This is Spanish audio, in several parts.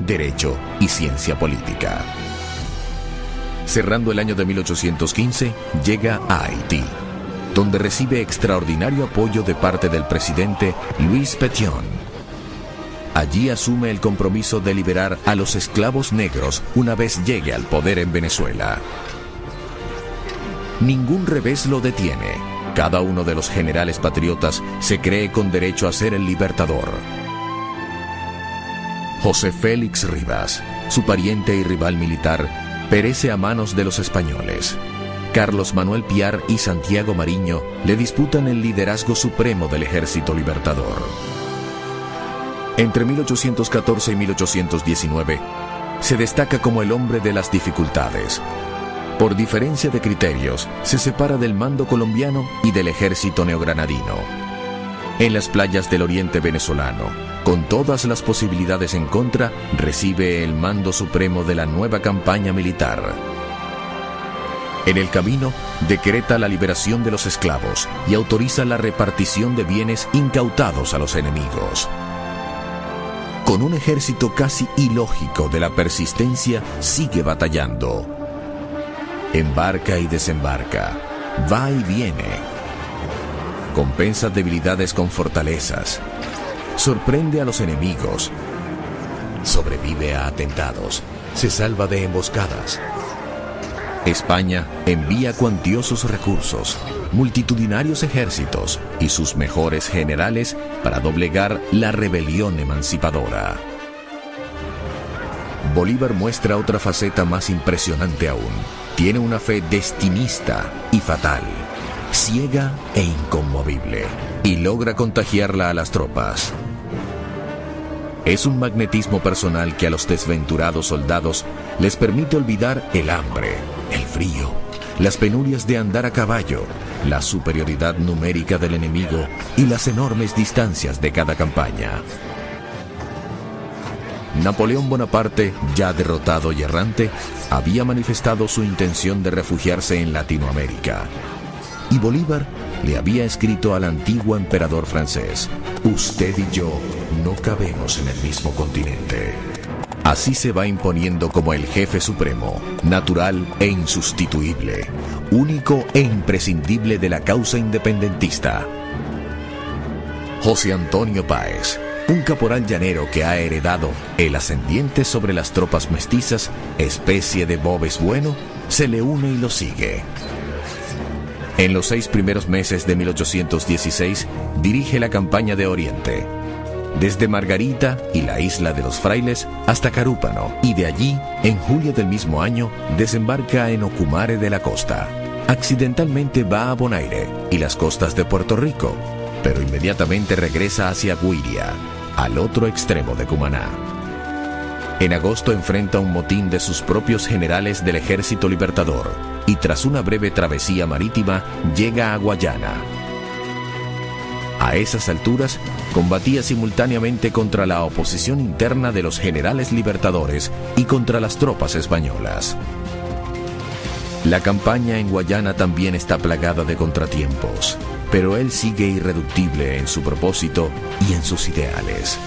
derecho y ciencia política. Cerrando el año de 1815, llega a Haití, donde recibe extraordinario apoyo de parte del presidente Louis Pétion. Allí asume el compromiso de liberar a los esclavos negros una vez llegue al poder en Venezuela. Ningún revés lo detiene. Cada uno de los generales patriotas se cree con derecho a ser el libertador. José Félix Rivas, su pariente y rival militar, perece a manos de los españoles. Carlos Manuel Piar y Santiago Mariño le disputan el liderazgo supremo del Ejército Libertador. Entre 1814 y 1819, se destaca como el hombre de las dificultades. Por diferencia de criterios, se separa del mando colombiano y del ejército neogranadino. En las playas del oriente venezolano, con todas las posibilidades en contra, recibe el mando supremo de la nueva campaña militar. En el camino, decreta la liberación de los esclavos y autoriza la repartición de bienes incautados a los enemigos. Con un ejército casi ilógico de la persistencia, sigue batallando. Embarca y desembarca, va y viene. Compensa debilidades con fortalezas. Sorprende a los enemigos. Sobrevive a atentados. Se salva de emboscadas. España envía cuantiosos recursos, multitudinarios ejércitos y sus mejores generales para doblegar la rebelión emancipadora. Bolívar muestra otra faceta más impresionante aún. Tiene una fe destinista y fatal, ciega e inconmovible, y logra contagiarla a las tropas. Es un magnetismo personal que a los desventurados soldados les permite olvidar el hambre, el frío, las penurias de andar a caballo, la superioridad numérica del enemigo y las enormes distancias de cada campaña. Napoleón Bonaparte, ya derrotado y errante, había manifestado su intención de refugiarse en Latinoamérica. Y Bolívar le había escrito al antiguo emperador francés: «Usted y yo no cabemos en el mismo continente». Así se va imponiendo como el jefe supremo, natural e insustituible, único e imprescindible de la causa independentista. José Antonio Páez, un caporal llanero que ha heredado el ascendiente sobre las tropas mestizas, especie de Bobes bueno, se le une y lo sigue. En los 6 primeros meses de 1816, dirige la campaña de Oriente, desde Margarita y la isla de los Frailes hasta Carúpano, y de allí, en julio del mismo año, desembarca en Ocumare de la Costa. Accidentalmente va a Bonaire y las costas de Puerto Rico, pero inmediatamente regresa hacia Guiria, al otro extremo de Cumaná. En agosto enfrenta un motín de sus propios generales del Ejército Libertador y tras una breve travesía marítima llega a Guayana. A esas alturas combatía simultáneamente contra la oposición interna de los generales libertadores y contra las tropas españolas. La campaña en Guayana también está plagada de contratiempos, pero él sigue irreductible en su propósito y en sus ideales.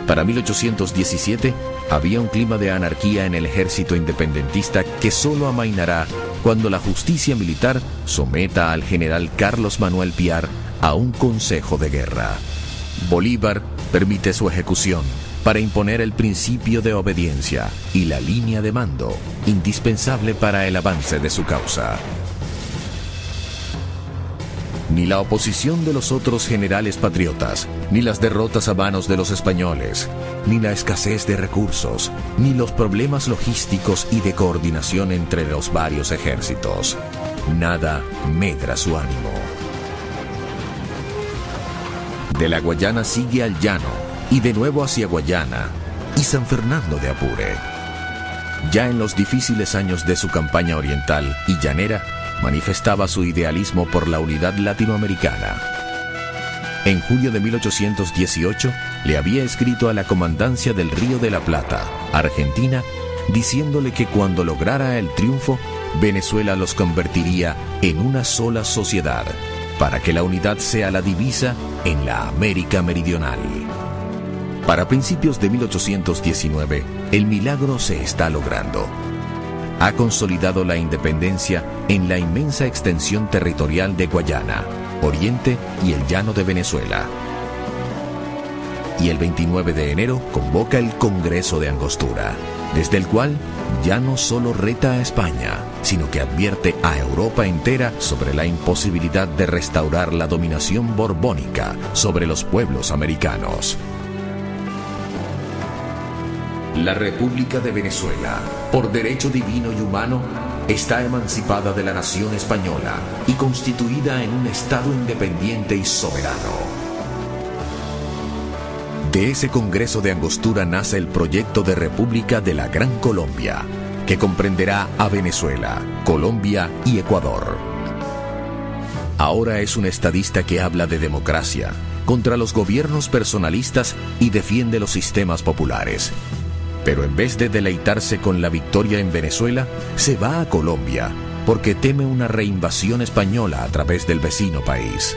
Para 1817 había un clima de anarquía en el ejército independentista que solo amainará cuando la justicia militar someta al general Carlos Manuel Piar a un consejo de guerra. Bolívar permite su ejecución para imponer el principio de obediencia y la línea de mando, indispensable para el avance de su causa. Ni la oposición de los otros generales patriotas, ni las derrotas a manos de los españoles, ni la escasez de recursos, ni los problemas logísticos y de coordinación entre los varios ejércitos. Nada medra su ánimo. De la Guayana sigue al llano, y de nuevo hacia Guayana, y San Fernando de Apure. Ya en los difíciles años de su campaña oriental y llanera, manifestaba su idealismo por la unidad latinoamericana. En julio de 1818 le había escrito a la comandancia del Río de la Plata, Argentina, diciéndole que cuando lograra el triunfo, Venezuela los convertiría en una sola sociedad, para que la unidad sea la divisa en la América Meridional. Para principios de 1819, el milagro se está logrando. Ha consolidado la independencia en la inmensa extensión territorial de Guayana, Oriente y el llano de Venezuela. Y el 29 de enero convoca el Congreso de Angostura, desde el cual ya no solo reta a España, sino que advierte a Europa entera sobre la imposibilidad de restaurar la dominación borbónica sobre los pueblos americanos. La República de Venezuela, por derecho divino y humano, está emancipada de la nación española y constituida en un Estado independiente y soberano. De ese Congreso de Angostura nace el proyecto de República de la Gran Colombia, que comprenderá a Venezuela, Colombia y Ecuador. Ahora es un estadista que habla de democracia, contra los gobiernos personalistas y defiende los sistemas populares. Pero en vez de deleitarse con la victoria en Venezuela, se va a Colombia, porque teme una reinvasión española a través del vecino país.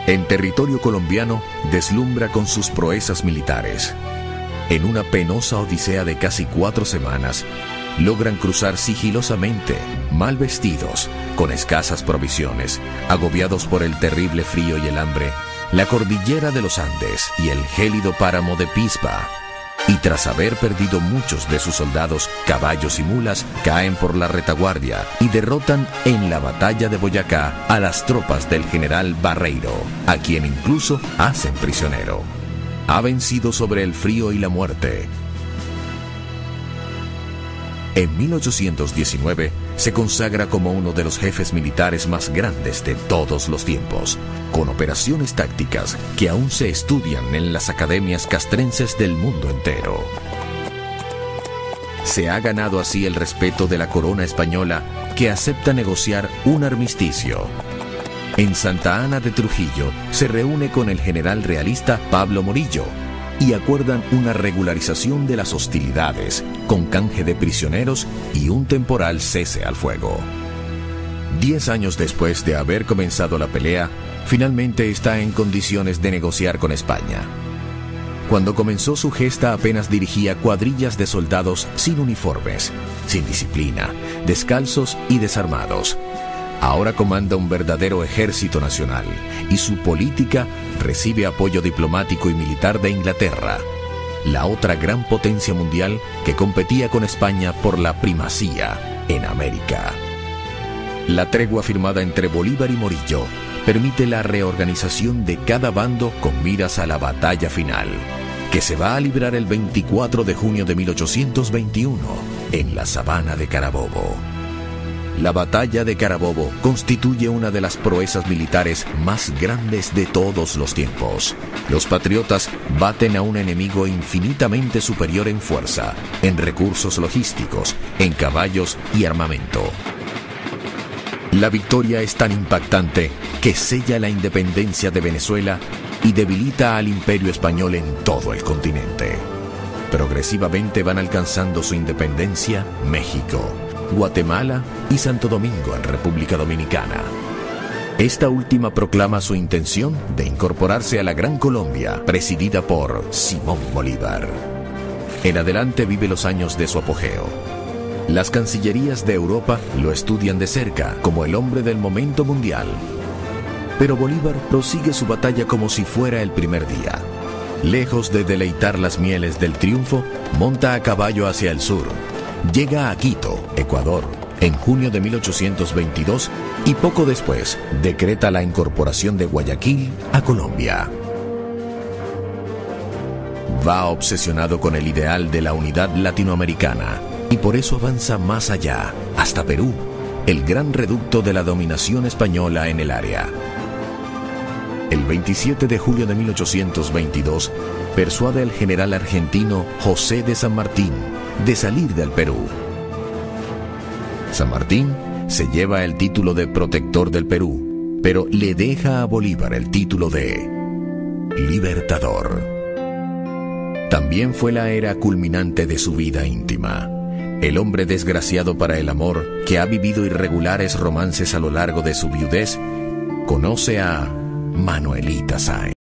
En territorio colombiano, deslumbra con sus proezas militares. En una penosa odisea de casi 4 semanas, logran cruzar sigilosamente, mal vestidos, con escasas provisiones, agobiados por el terrible frío y el hambre, la cordillera de los Andes y el gélido páramo de Pisba. Y tras haber perdido muchos de sus soldados, caballos y mulas, caen por la retaguardia y derrotan en la batalla de Boyacá a las tropas del general Barreiro, a quien incluso hacen prisionero. Ha vencido sobre el frío y la muerte. En 1819 se consagra como uno de los jefes militares más grandes de todos los tiempos, con operaciones tácticas que aún se estudian en las academias castrenses del mundo entero. Se ha ganado así el respeto de la corona española, que acepta negociar un armisticio. En Santa Ana de Trujillo se reúne con el general realista Pablo Morillo y acuerdan una regularización de las hostilidades, con canje de prisioneros y un temporal cese al fuego. 10 años después de haber comenzado la pelea, finalmente está en condiciones de negociar con España. Cuando comenzó su gesta apenas dirigía cuadrillas de soldados sin uniformes, sin disciplina, descalzos y desarmados. Ahora comanda un verdadero ejército nacional y su política recibe apoyo diplomático y militar de Inglaterra, la otra gran potencia mundial que competía con España por la primacía en América. La tregua firmada entre Bolívar y Morillo permite la reorganización de cada bando con miras a la batalla final, que se va a librar el 24 de junio de 1821 en la sabana de Carabobo. La batalla de Carabobo constituye una de las proezas militares más grandes de todos los tiempos. Los patriotas baten a un enemigo infinitamente superior en fuerza, en recursos logísticos, en caballos y armamento. La victoria es tan impactante que sella la independencia de Venezuela y debilita al Imperio Español en todo el continente. Progresivamente van alcanzando su independencia México, Guatemala y Santo Domingo en República Dominicana. Esta última proclama su intención de incorporarse a la Gran Colombia, presidida por Simón Bolívar. En adelante vive los años de su apogeo. Las cancillerías de Europa lo estudian de cerca como el hombre del momento mundial. Pero Bolívar prosigue su batalla como si fuera el primer día. Lejos de deleitar las mieles del triunfo, monta a caballo hacia el sur. Llega a Quito, Ecuador, en junio de 1822 y poco después decreta la incorporación de Guayaquil a Colombia. Va obsesionado con el ideal de la unidad latinoamericana y por eso avanza más allá, hasta Perú, el gran reducto de la dominación española en el área. El 27 de julio de 1822, persuade al general argentino José de San Martín de salir del Perú. San Martín se lleva el título de protector del Perú, pero le deja a Bolívar el título de libertador. También fue la era culminante de su vida íntima. El hombre desgraciado para el amor, que ha vivido irregulares romances a lo largo de su viudez, conoce a Manuelita Sáenz.